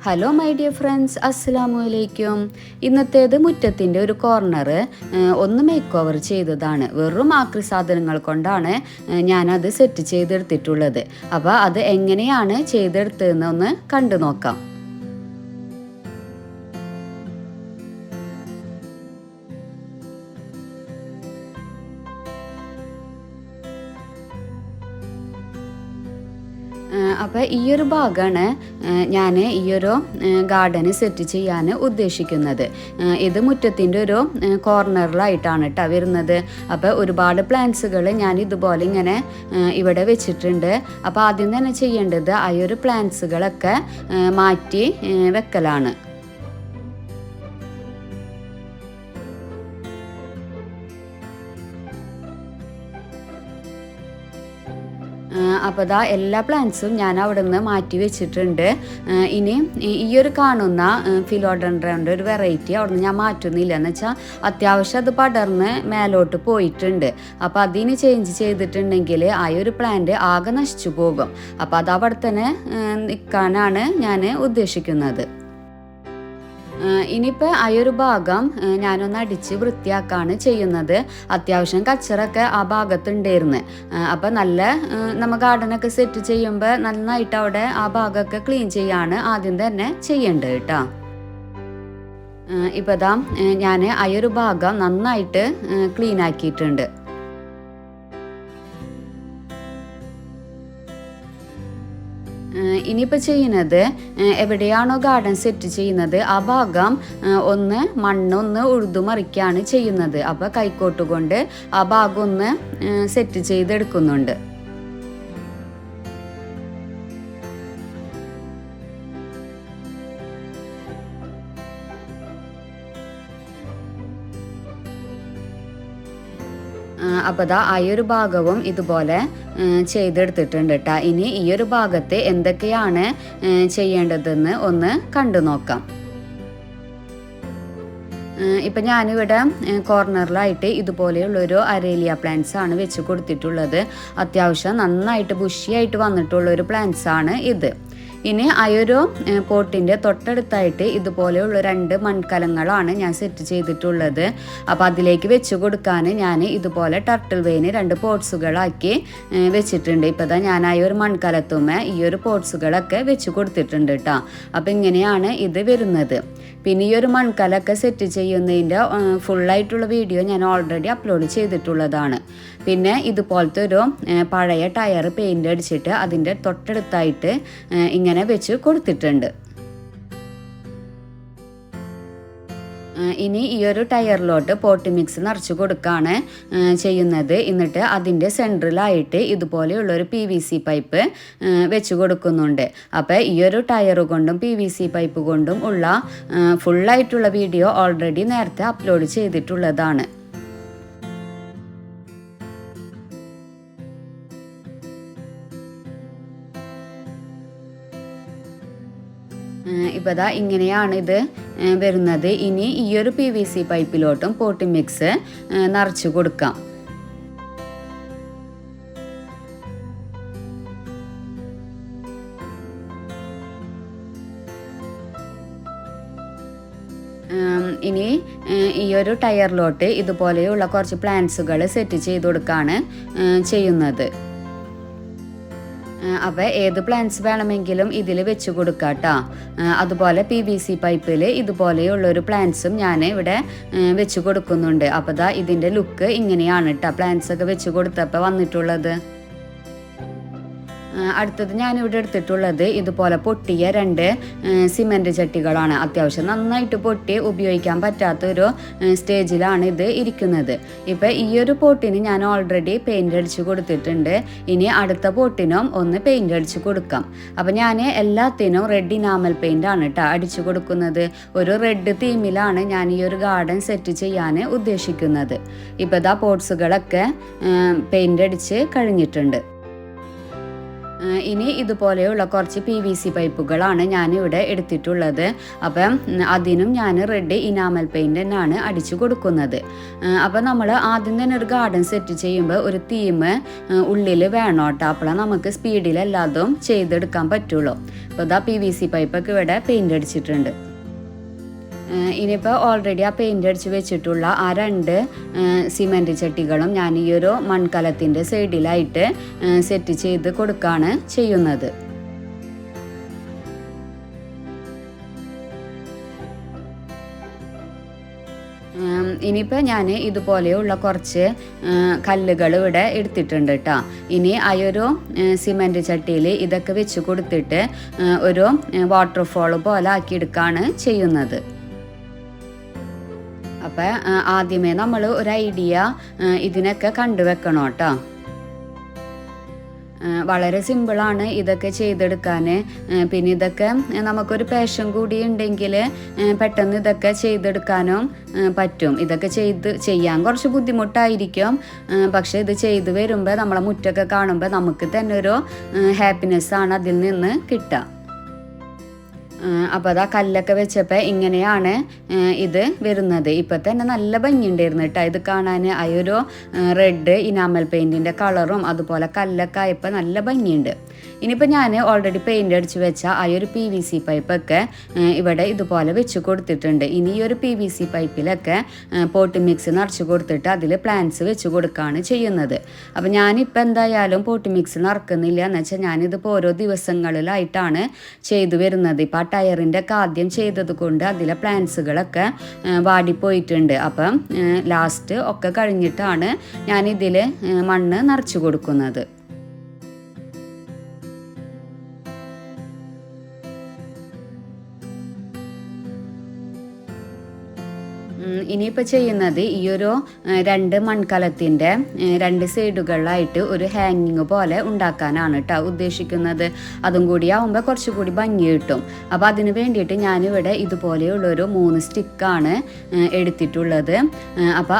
Hello my dear friends, അസ്സലാമു അലൈക്കും. ഇന്നത്തേത് മുറ്റത്തിൻ്റെ ഒരു കോർണർ ഒന്ന് മേക്ക് ഓവർ ചെയ്തതാണ്. വെറും ആക്രി സാധനങ്ങൾ കൊണ്ടാണ് ഞാനത് സെറ്റ് ചെയ്തെടുത്തിട്ടുള്ളത്. അപ്പോൾ അത് എങ്ങനെയാണ് ചെയ്തെടുത്തതെന്ന് ഒന്ന് കണ്ടു നോക്കാം. അപ്പോൾ ഈ ഒരു ഭാഗമാണ് ഞാൻ ഈ ഒരു ഗാർഡന് സെറ്റ് ചെയ്യാൻ ഉദ്ദേശിക്കുന്നത്. ഇത് മുറ്റത്തിൻ്റെ ഒരു കോർണറിലായിട്ടാണ് കേട്ടോ വരുന്നത്. അപ്പോൾ ഒരുപാട് പ്ലാന്റ്സുകൾ ഞാൻ ഇതുപോലെ ഇങ്ങനെ ഇവിടെ വെച്ചിട്ടുണ്ട്. അപ്പോൾ ആദ്യം തന്നെ ചെയ്യേണ്ടത് ആ ഒരു പ്ലാന്റ്സുകളൊക്കെ മാറ്റി വെക്കലാണ്. അപ്പോൾ ദാ എല്ലാ പ്ലാന്റ്സും ഞാൻ അവിടെ നിന്ന് മാറ്റി വെച്ചിട്ടുണ്ട്. ഇനി ഈ ഒരു കാണുന്ന ഫിലോഡൻഡ്രൻ്റെ ഒരു വെറൈറ്റി അവിടെ നിന്ന് ഞാൻ മാറ്റുന്നില്ല. എന്ന് വെച്ചാൽ അത്യാവശ്യം അത് പടർന്ന് മേലോട്ട് പോയിട്ടുണ്ട്. അപ്പോൾ അതിന് ചേഞ്ച് ചെയ്തിട്ടുണ്ടെങ്കിൽ ആ ഒരു പ്ലാന്റ് ആകെ നശിച്ചു പോകും. അപ്പോൾ അത് അവിടെ തന്നെ നിൽക്കാനാണ് ഞാൻ ഉദ്ദേശിക്കുന്നത്. ഇനിയിപ്പോൾ ആ ഒരു ഭാഗം ഞാനൊന്ന് അടിച്ച് വൃത്തിയാക്കാണ് ചെയ്യുന്നത്. അത്യാവശ്യം കച്ചറൊക്കെ ആ ഭാഗത്തുണ്ടായിരുന്നു. അപ്പോൾ നല്ല നമ്മൾ ഗാർഡനൊക്കെ സെറ്റ് ചെയ്യുമ്പോൾ നന്നായിട്ട് അവിടെ ആ ഭാഗമൊക്കെ ക്ലീൻ ചെയ്യാണ് ആദ്യം തന്നെ ചെയ്യേണ്ടത് കേട്ടോ. ഇപ്പോൾ ദാ ഞാൻ ആ ഒരു ഭാഗം നന്നായിട്ട് ക്ലീൻ ആക്കിയിട്ടുണ്ട്. ഇനിയിപ്പോൾ ചെയ്യുന്നത്, എവിടെയാണോ ഗാർഡൻ സെറ്റ് ചെയ്യുന്നത് ആ ഭാഗം ഒന്ന് മണ്ണൊന്ന് ഉഴുതുമറിക്കുകയാണ് ചെയ്യുന്നത്. അപ്പോൾ കൈക്കോട്ട് കൊണ്ട് ആ ഭാഗം ഒന്ന് സെറ്റ് ചെയ്തെടുക്കുന്നുണ്ട്. അപ്പോൾ ദാ ആ ഒരു ഭാഗവും ഇതുപോലെ ചെയ്തെടുത്തിട്ടുണ്ട് കേട്ടോ. ഇനി ഈ ഒരു ഭാഗത്ത് എന്തൊക്കെയാണ് ചെയ്യേണ്ടതെന്ന് ഒന്ന് കണ്ടു നോക്കാം. ഇപ്പം ഞാനിവിടെ കോർണറിലായിട്ട് ഇതുപോലെയുള്ളൊരു അരേലിയ പ്ലാന്റ്സ് ആണ് വെച്ച് കൊടുത്തിട്ടുള്ളത്. അത്യാവശ്യം നന്നായിട്ട് ബുഷിയായിട്ട് വന്നിട്ടുള്ളൊരു പ്ലാന്റ്സ് ആണ് ഇത്. ഇനി ആ ഒരു പോട്ടിൻ്റെ തൊട്ടടുത്തായിട്ട് ഇതുപോലെയുള്ള 2 മൺകലങ്ങളാണ് ഞാൻ സെറ്റ് ചെയ്തിട്ടുള്ളത്. അപ്പോൾ അതിലേക്ക് വെച്ച് കൊടുക്കാൻ ഞാൻ ഇതുപോലെ ടർട്ടിൽ വെയിന് 2 പോട്ട്സുകളാക്കി വെച്ചിട്ടുണ്ട്. ഇപ്പോൾ ദാ ഞാൻ ആ ഒരു മൺകലത്തുമ്മേ ഈ ഒരു പോട്ട്സുകളൊക്കെ വെച്ച് കൊടുത്തിട്ടുണ്ട് കേട്ടോ. അപ്പോൾ ഇങ്ങനെയാണ് ഇത് വരുന്നത്. പിന്നെ ഈ ഒരു മൺകലൊക്കെ സെറ്റ് ചെയ്യുന്നതിൻ്റെ ഫുള്ളായിട്ടുള്ള വീഡിയോ ഞാൻ ഓൾറെഡി അപ്ലോഡ് ചെയ്തിട്ടുള്ളതാണ്. പിന്നെ ഇതുപോലത്തെ ഒരു പഴയ ടയർ പെയിൻ്റ് അടിച്ചിട്ട് അതിൻ്റെ തൊട്ടടുത്തായിട്ട് ഇങ്ങനെ വെച്ച് കൊടുത്തിട്ടുണ്ട്. ഇനി ഈ ഒരു ടയറിലോട്ട് പോട്ട് മിക്സ് നിറച്ച് കൊടുക്കുകയാണ് ചെയ്യുന്നത്. എന്നിട്ട് അതിൻ്റെ സെൻട്രലായിട്ട് ഇതുപോലെയുള്ളൊരു PVC പൈപ്പ് വെച്ച് കൊടുക്കുന്നുണ്ട്. അപ്പോൾ ഈ ഒരു ടയർ കൊണ്ടും PVC പൈപ്പ് കൊണ്ടും ഉള്ള ഫുള്ളായിട്ടുള്ള വീഡിയോ ഓൾറെഡി നേരത്തെ അപ്ലോഡ് ചെയ്തിട്ടുള്ളതാണ്. ഇപ്പോൾ ദാ ഇങ്ങനെയാണ് ഇത് വരുന്നത്. ഇനി ഈ ഒരു PVC പൈപ്പിലോട്ടും പോട്ടി മിക്സ് നിറച്ച് കൊടുക്കാം. ഇനി ഈ ഒരു ടയറിലോട്ട് ഇതുപോലെയുള്ള കുറച്ച് പ്ലാന്റ്സുകൾ സെറ്റ് ചെയ്ത് കൊടുക്കുകയാണ് ചെയ്യുന്നത്. അപ്പോൾ ഏത് പ്ലാന്റ്സ് വേണമെങ്കിലും ഇതിൽ വെച്ച് കൊടുക്കാം കേട്ടോ. അതുപോലെ PVC പൈപ്പിൽ ഇതുപോലെയുള്ളൊരു പ്ലാന്റ്സും ഞാൻ ഇവിടെ വെച്ച് കൊടുക്കുന്നുണ്ട്. അപ്പോൾ ദാ ഇതിൻ്റെ ലുക്ക് ഇങ്ങനെയാണ് കേട്ടോ പ്ലാന്റ്സൊക്കെ വെച്ച് കൊടുത്തപ്പോൾ വന്നിട്ടുള്ളത്. അടുത്തത് ഞാനിവിടെ എടുത്തിട്ടുള്ളത് ഇതുപോലെ പൊട്ടിയ 2 സിമൻറ്റ് ചട്ടികളാണ്. അത്യാവശ്യം നന്നായിട്ട് പൊട്ടി ഉപയോഗിക്കാൻ പറ്റാത്തൊരു സ്റ്റേജിലാണ് ഇത് ഇരിക്കുന്നത്. ഇപ്പോൾ ഈ ഒരു പോട്ടിന് ഞാൻ ഓൾറെഡി പെയിൻ്റ് അടിച്ച് കൊടുത്തിട്ടുണ്ട്. ഇനി അടുത്ത പോട്ടിനും ഒന്ന് പെയിൻ്റ് അടിച്ച് കൊടുക്കാം. അപ്പോൾ ഞാൻ എല്ലാത്തിനും റെഡ് ഇനാമൽ പെയിൻ്റാണ് കേട്ടോ അടിച്ചു കൊടുക്കുന്നത്. ഒരു റെഡ് തീമിലാണ് ഞാൻ ഈ ഒരു ഗാർഡൻ സെറ്റ് ചെയ്യാൻ ഉദ്ദേശിക്കുന്നത്. ഇപ്പോൾ ദാ പോട്ട്സുകളൊക്കെ പെയിൻ്റ് അടിച്ച് കഴിഞ്ഞിട്ടുണ്ട്. ഇനി ഇതുപോലെയുള്ള കുറച്ച് PVC പൈപ്പുകളാണ് ഞാനിവിടെ എടുത്തിട്ടുള്ളത്. അപ്പം അതിനും ഞാൻ റെഡ് ഇനാമൽ പെയിൻ്റ് തന്നെയാണ് അടിച്ചു കൊടുക്കുന്നത്. അപ്പം നമ്മൾ ആദ്യം തന്നെ ഒരു ഗാർഡൻ സെറ്റ് ചെയ്യുമ്പോൾ ഒരു തീം ഉള്ളിൽ വേണം കേട്ടോ. അപ്പോഴാണ് നമുക്ക് സ്പീഡിലെല്ലാതും ചെയ്തെടുക്കാൻ പറ്റുള്ളൂ. അപ്പോൾ ഇതാ PVC പൈപ്പൊക്കെ ഇവിടെ പെയിൻ്റ് അടിച്ചിട്ടുണ്ട്. ഇനിയിപ്പോൾ ഓൾറെഡി ആ പെയിൻ്റ് അടിച്ച് വെച്ചിട്ടുള്ള ആ 2 സിമൻറ്റ് ചട്ടികളും ഞാൻ ഈ ഒരു മൺകലത്തിൻ്റെ സൈഡിലായിട്ട് സെറ്റ് ചെയ്ത് കൊടുക്കുകയാണ് ചെയ്യുന്നത്. ഇനിയിപ്പോൾ ഞാൻ ഇതുപോലെയുള്ള കുറച്ച് കല്ലുകൾ ഇവിടെ എടുത്തിട്ടുണ്ട് കേട്ടോ. ഇനി ആ ഒരു സിമൻറ്റ് ചട്ടിയിൽ ഇതൊക്കെ വെച്ച് കൊടുത്തിട്ട് ഒരു വാട്ടർഫോൾ പോലെ ആക്കിയെടുക്കുകയാണ് ചെയ്യുന്നത്. അപ്പം ആദ്യമേ നമ്മൾ ഒരു ഐഡിയ ഇതിനൊക്കെ കണ്ടുവെക്കണം കേട്ടോ. വളരെ സിമ്പിളാണ് ഇതൊക്കെ ചെയ്തെടുക്കാൻ. പിന്നെ ഇതൊക്കെ നമുക്കൊരു പാഷൻ കൂടി ഉണ്ടെങ്കിൽ പെട്ടെന്ന് ഇതൊക്കെ ചെയ്തെടുക്കാനും പറ്റും. ഇതൊക്കെ ചെയ്യാൻ കുറച്ച് ബുദ്ധിമുട്ടായിരിക്കും. പക്ഷേ ഇത് ചെയ്ത് വരുമ്പോൾ നമ്മളെ മുറ്റൊക്കെ കാണുമ്പോൾ നമുക്ക് തന്നെ ഒരു ഹാപ്പിനെസ്സാണ് അതിൽ നിന്ന് കിട്ടുക. അപ്പോൾ അതാ കല്ലൊക്കെ വെച്ചപ്പോൾ ഇങ്ങനെയാണ് ഇത് വരുന്നത്. ഇപ്പം തന്നെ നല്ല ഭംഗിയുണ്ടായിരുന്നു കേട്ടോ ഇത് കാണാൻ. ആ ഒരു റെഡ് ഇനാമൽ പെയിൻറ്റിൻ്റെ കളറും അതുപോലെ കല്ലൊക്കെ ആയപ്പോൾ നല്ല ഭംഗിയുണ്ട്. ഇനിയിപ്പോൾ ഞാൻ ഓൾറെഡി പെയിൻ്റ് അടിച്ച് വെച്ച ആ ഒരു PVC പൈപ്പൊക്കെ ഇവിടെ ഇതുപോലെ വെച്ച് കൊടുത്തിട്ടുണ്ട്. ഇനി ഈ ഒരു PVC പൈപ്പിലൊക്കെ പോട്ട് മിക്സ് നിറച്ച് കൊടുത്തിട്ട് അതിൽ പ്ലാന്റ്സ് വെച്ച് കൊടുക്കുകയാണ് ചെയ്യുന്നത്. അപ്പോൾ ഞാനിപ്പോൾ എന്തായാലും പോട്ട് മിക്സ് നിറക്കുന്നില്ല എന്ന് വെച്ചാൽ ഞാനിതിപ്പോൾ ഓരോ ദിവസങ്ങളിലായിട്ടാണ് ചെയ്തു വരുന്നത്. ഇപ്പോൾ ആ ടയറിൻ്റെ ഒക്കെ ആദ്യം ചെയ്തത് കൊണ്ട് അതിലെ പ്ലാന്റ്സുകളൊക്കെ വാടിപ്പോയിട്ടുണ്ട്. അപ്പം ലാസ്റ്റ് ഒക്കെ കഴിഞ്ഞിട്ടാണ് ഞാനിതിൽ മണ്ണ് നിറച്ച് കൊടുക്കുന്നത്. ഇനിയിപ്പോൾ ചെയ്യുന്നത് ഈ ഒരു 2 മൺകലത്തിൻ്റെ 2 സൈഡുകളിലായിട്ട് ഒരു ഹാങ്ങിങ് പോലെ ഉണ്ടാക്കാനാണ് കേട്ടോ ഉദ്ദേശിക്കുന്നത്. അതും കൂടി ആവുമ്പോൾ കുറച്ചുകൂടി ഭംഗി കിട്ടും. അപ്പോൾ അതിന് വേണ്ടിയിട്ട് ഞാനിവിടെ ഇതുപോലെയുള്ളൊരു 3 സ്റ്റിക്കാണ് എടുത്തിട്ടുള്ളത്. അപ്പോൾ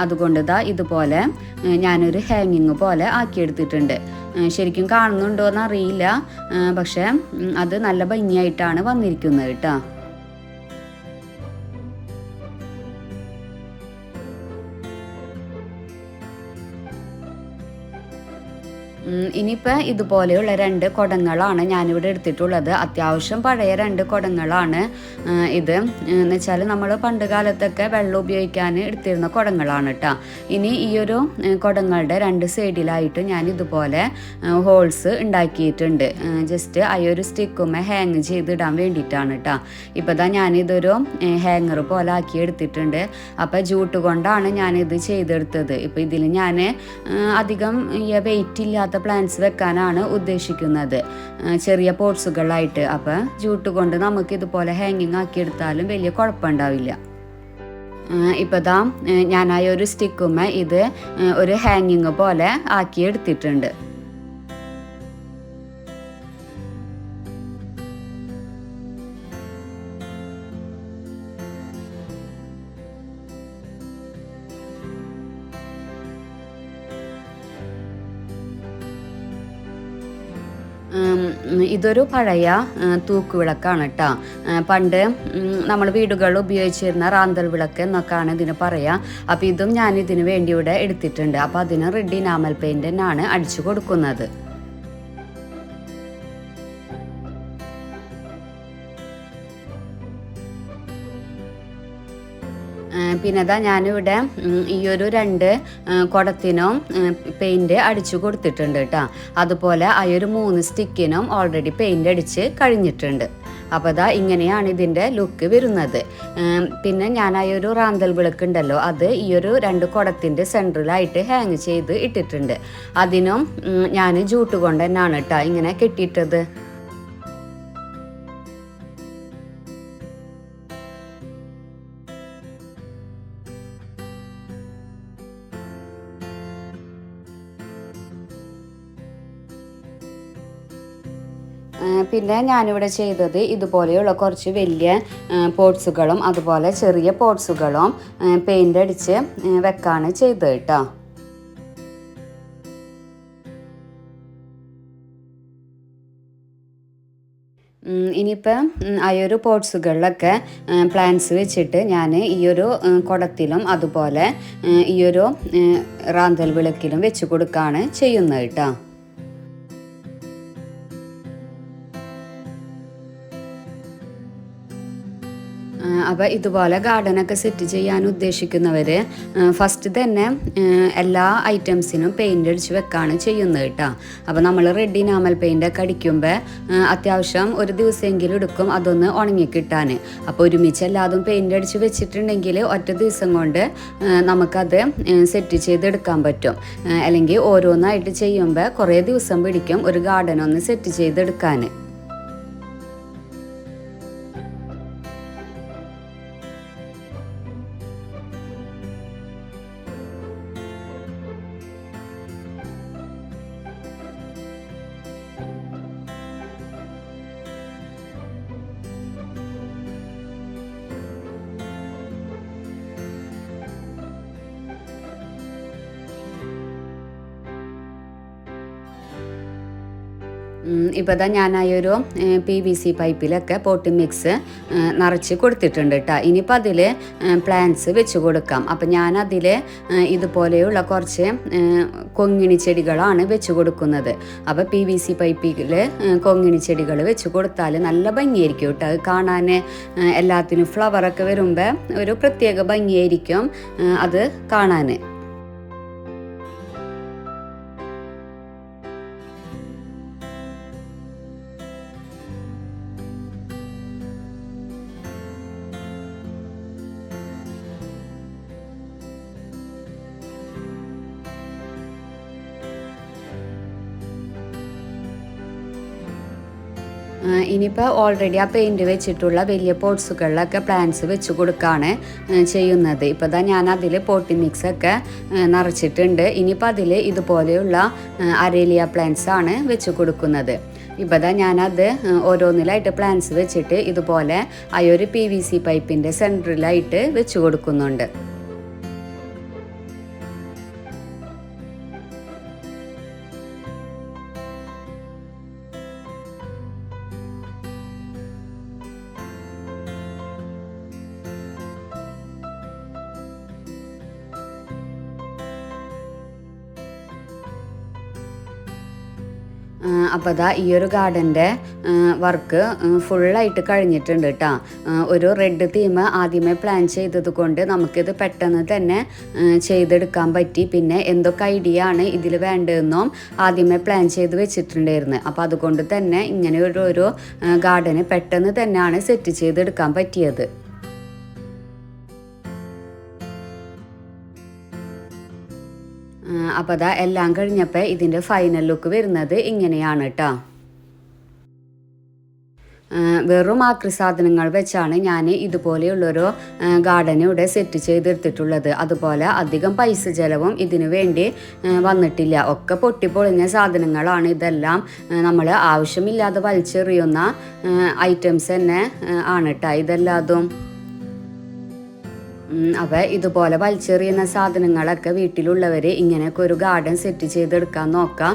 അതുകൊണ്ട് ഇതുപോലെ ഞാനൊരു ഹാങ്ങിങ് പോലെ ആക്കിയെടുത്തിട്ടുണ്ട്. ശരിക്കും കാണുന്നുണ്ടോയെന്ന് അറിയില്ല, പക്ഷേ അത് നല്ല ഭംഗിയായിട്ടാണ് വന്നിരിക്കുന്നത് കേട്ടോ. ഇനിയിപ്പോൾ ഇതുപോലെയുള്ള 2 കുടങ്ങളാണ് ഞാനിവിടെ എടുത്തിട്ടുള്ളത്. അത്യാവശ്യം പഴയ 2 കുടങ്ങളാണ് ഇത്. എന്ന് വെച്ചാൽ നമ്മൾ പണ്ട് കാലത്തൊക്കെ വെള്ളം ഉപയോഗിക്കാൻ എടുത്തിരുന്ന കുടങ്ങളാണ് കേട്ടോ. ഇനി ഈ ഒരു കുടങ്ങളുടെ 2 സൈഡിലായിട്ട് ഞാൻ ഇതുപോലെ ഹോൾസ് ഉണ്ടാക്കിയിട്ടുണ്ട്. ജസ്റ്റ് ആ ഒരു സ്റ്റിക്കുമ്മേ ഹാങ് ചെയ്തിടാൻ വേണ്ടിയിട്ടാണ് കേട്ടോ. ഇപ്പോൾ ഇതാ ഞാനിതൊരു ഹാങ്ങർ പോലെ ആക്കി എടുത്തിട്ടുണ്ട്. അപ്പോൾ ജൂട്ട് കൊണ്ടാണ് ഞാനിത് ചെയ്തെടുത്തത്. ഇപ്പോൾ ഇതിൽ ഞാൻ അധികം വെയിറ്റ് ഇല്ലാത്ത പ്ലാന്റ്സ് വെക്കാനാണ് ഉദ്ദേശിക്കുന്നത്, ചെറിയ പോട്ട്സുകളായിട്ട്. അപ്പോൾ ജൂട്ട് കൊണ്ട് നമുക്ക് ഇതുപോലെ ഹാങ്ങിങ് ആക്കിയെടുത്താലും വലിയ കുഴപ്പമുണ്ടാവില്ല. ഇപ്പോൾ ദാ ഞാനായ ഒരു സ്റ്റിക്കുമ്മേ ഇത് ഒരു ഹാങ്ങിങ് പോലെ ആക്കിയെടുത്തിട്ടുണ്ട്. ഇതൊരു പഴയ തൂക്കുവിളക്കാണ് കേട്ടോ. പണ്ട് നമ്മൾ വീടുകളിൽ ഉപയോഗിച്ചിരുന്ന റാന്തൽ വിളക്ക് എന്നൊക്കെയാണ് ഇതിന് പറയുക. അപ്പോൾ ഇതും ഞാൻ ഇതിന് വേണ്ടി ഇവിടെ എടുത്തിട്ടുണ്ട്. അപ്പോൾ അതിന് റെഡ് ഇനാമൽ പെയിൻ്റ് തന്നെയാണ് അടിച്ചു കൊടുക്കുന്നത്. പിന്നെ അതാ ഞാനിവിടെ ഈ ഒരു 2 കുടത്തിനും പെയിൻറ് അടിച്ചു കൊടുത്തിട്ടുണ്ട് കേട്ടോ. അതുപോലെ ആ ഒരു 3 സ്റ്റിക്കിനും ഓൾറെഡി പെയിൻറ് അടിച്ച് കഴിഞ്ഞിട്ടുണ്ട്. അപ്പോൾ അതാ ഇങ്ങനെയാണ് ഇതിൻ്റെ ലുക്ക് വരുന്നത്. പിന്നെ ഞാൻ ആ ഒരു റാന്തൽ വിളക്കുണ്ടല്ലോ, അത് ഈ ഒരു 2 കുടത്തിൻ്റെ സെൻട്രലായിട്ട് ഹാങ് ചെയ്ത് ഇട്ടിട്ടുണ്ട്. അതിനും ഞാൻ ജൂട്ട് കൊണ്ട് തന്നെയാണ് കേട്ടോ ഇങ്ങനെ കെട്ടിയിട്ടത്. പിന്നെ ഞാനിവിടെ ചെയ്തത് ഇതുപോലെയുള്ള കുറച്ച് വലിയ പോട്ട്സുകളും അതുപോലെ ചെറിയ പോട്ട്സുകളും പെയിൻ്റ് അടിച്ച് വെക്കാണ് ചെയ്തത് കേട്ടോ. ഇനിയിപ്പോൾ ആ ഒരു പോട്ട്സുകളിലൊക്കെ പ്ലാന്റ്സ് വെച്ചിട്ട് ഞാൻ ഈ ഒരു കുടത്തിലും അതുപോലെ ഈ ഒരു റാന്തൽ വിളക്കിലും വെച്ച് കൊടുക്കുകയാണ് ചെയ്യുന്നത് കേട്ടോ. അപ്പോൾ ഇതുപോലെ ഗാർഡനൊക്കെ സെറ്റ് ചെയ്യാൻ ഉദ്ദേശിക്കുന്നവർ ഫസ്റ്റ് തന്നെ എല്ലാ ഐറ്റംസിനും പെയിൻ്റ് അടിച്ച് വെക്കാണ് ചെയ്യുന്നത് കേട്ടോ. അപ്പോൾ നമ്മൾ റെഡ് ഇനാമൽ പെയിൻ്റൊക്കെ അടിക്കുമ്പോൾ അത്യാവശ്യം ഒരു ദിവസമെങ്കിലും എടുക്കും അതൊന്ന് ഉണങ്ങി കിട്ടാൻ. അപ്പോൾ ഒരുമിച്ച് എല്ലാതും പെയിൻ്റ് അടിച്ച് വെച്ചിട്ടുണ്ടെങ്കിൽ ഒറ്റ ദിവസം കൊണ്ട് നമുക്കത് സെറ്റ് ചെയ്തെടുക്കാൻ പറ്റും. അല്ലെങ്കിൽ ഓരോന്നായിട്ട് ചെയ്യുമ്പോൾ കുറേ ദിവസം പിടിക്കും ഒരു ഗാർഡനൊന്ന് സെറ്റ് ചെയ്തെടുക്കാൻ. ഇപ്പോൾ ഞാൻ ആ ഒരു PVC പൈപ്പിലൊക്കെ പോട്ടി മിക്സ് നിറച്ച് കൊടുത്തിട്ടുണ്ട് കേട്ടോ. ഇനിയിപ്പോൾ അതിൽ പ്ലാന്റ്സ് വെച്ച് കൊടുക്കാം. അപ്പോൾ ഞാനതിൽ ഇതുപോലെയുള്ള കുറച്ച് കൊങ്ങിണി ചെടികളാണ് വെച്ച് കൊടുക്കുന്നത്. അപ്പോൾ PVC പൈപ്പിൽ കൊങ്ങിണി ചെടികൾ വെച്ച് കൊടുത്താൽ നല്ല ഭംഗിയായിരിക്കും കേട്ടോ. അത് കാണാൻ എല്ലാത്തിനും ഫ്ലവറൊക്കെ വരുമ്പോൾ ഒരു പ്രത്യേക ഭംഗിയായിരിക്കും അത് കാണാൻ. ഇനിയിപ്പോൾ ഓൾറെഡി ആ പെയിൻറ് വെച്ചിട്ടുള്ള വലിയ പോട്ട്സുകളിലൊക്കെ പ്ലാന്റ്സ് വെച്ച് കൊടുക്കുകയാണ് ചെയ്യുന്നത്. ഇപ്പോൾ ഞാൻ അതിൽ പോട്ടി മിക്സൊക്കെ നിറച്ചിട്ടുണ്ട്. ഇനിയിപ്പോൾ അതിൽ ഇതുപോലെയുള്ള അരേലിയ പ്ലാന്റ്സ് ആണ് വെച്ച് കൊടുക്കുന്നത്. ഇപ്പോൾ ഞാനത് ഓരോന്നിലായിട്ട് പ്ലാന്റ്സ് വെച്ചിട്ട് ഇതുപോലെ ആ ഒരു PVC പൈപ്പിൻ്റെ സെൻറ്ററിലായിട്ട് വെച്ച് കൊടുക്കുന്നുണ്ട്. അപ്പോൾ ഈ ഒരു ഗാർഡൻ്റെ വർക്ക് ഫുള്ളായിട്ട് കഴിഞ്ഞിട്ടുണ്ട് കേട്ടോ. ഒരു റെഡ് തീം ആദ്യമേ പ്ലാൻ ചെയ്തത് കൊണ്ട് നമുക്കിത് പെട്ടെന്ന് തന്നെ ചെയ്തെടുക്കാൻ പറ്റി. പിന്നെ എന്തൊക്കെ ഐഡിയ ആണ് ഇതിൽ വേണ്ടതെന്നും ആദ്യമേ പ്ലാൻ ചെയ്ത് വെച്ചിട്ടുണ്ടായിരുന്നു. അപ്പോൾ അതുകൊണ്ട് തന്നെ ഇങ്ങനെ ഒരു ഗാർഡന് പെട്ടെന്ന് തന്നെയാണ് സെറ്റ് ചെയ്തെടുക്കാൻ പറ്റിയത്. അപ്പോൾ എല്ലാം കഴിഞ്ഞപ്പോൾ ഇതിൻ്റെ ഫൈനൽ ലുക്ക് വരുന്നത് ഇങ്ങനെയാണ് കേട്ടോ. വെറും ആക്രി സാധനങ്ങൾ വെച്ചാണ് ഞാൻ ഇതുപോലെയുള്ളൊരു ഗാർഡൻ ഇവിടെ സെറ്റ് ചെയ്തെടുത്തിട്ടുള്ളത്. അതുപോലെ അധികം പൈസ ചിലവും ഇതിനു വേണ്ടി വന്നിട്ടില്ല. ഒക്കെ പൊട്ടിപ്പൊളിഞ്ഞ സാധനങ്ങളാണ് ഇതെല്ലാം. നമ്മൾ ആവശ്യമില്ലാതെ വലിച്ചെറിയുന്ന ഐറ്റംസ് തന്നെ ആണ് കേട്ടോ ഇതെല്ലാതും. അപ്പോൾ ഇതുപോലെ വലിച്ചെറിയുന്ന സാധനങ്ങളൊക്കെ വീട്ടിലുള്ളവർ ഇങ്ങനെയൊക്കെ ഒരു ഗാർഡൻ സെറ്റ് ചെയ്തെടുക്കാൻ നോക്കാം.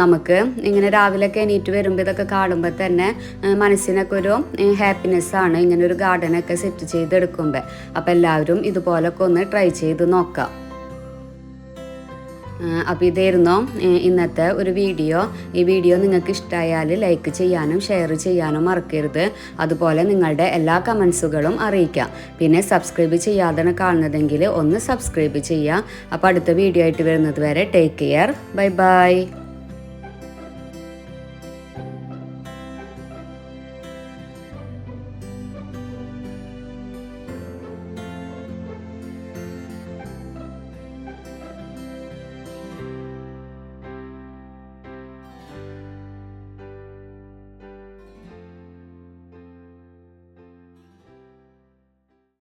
നമുക്ക് ഇങ്ങനെ രാവിലെയൊക്കെ എണീറ്റ് വരുമ്പോൾ ഇതൊക്കെ കാണുമ്പോൾ തന്നെ മനസ്സിനൊക്കെ ഒരു ഹാപ്പിനെസ്സാണ് ഇങ്ങനെ ഒരു ഗാർഡനൊക്കെ സെറ്റ് ചെയ്തെടുക്കുമ്പോൾ. അപ്പോൾ എല്ലാവരും ഇതുപോലൊക്കെ ഒന്ന് ട്രൈ ചെയ്ത് നോക്കാം. അപ്പോൾ ഇതായിരുന്നു ഇന്നത്തെ ഒരു വീഡിയോ. ഈ വീഡിയോ നിങ്ങൾക്ക് ഇഷ്ടമായാൽ ലൈക്ക് ചെയ്യാനും ഷെയർ ചെയ്യാനും മറക്കരുത്. അതുപോലെ നിങ്ങളുടെ എല്ലാ കമൻസുകളും അറിയിക്കാം. പിന്നെ സബ്സ്ക്രൈബ് ചെയ്യാതെ കാണുന്നതെങ്കിൽ ഒന്ന് സബ്സ്ക്രൈബ് ചെയ്യുക. അപ്പോൾ അടുത്ത വീഡിയോ ആയിട്ട് വരുന്നത് വരെ ടേക്ക് കെയർ. Bye bye.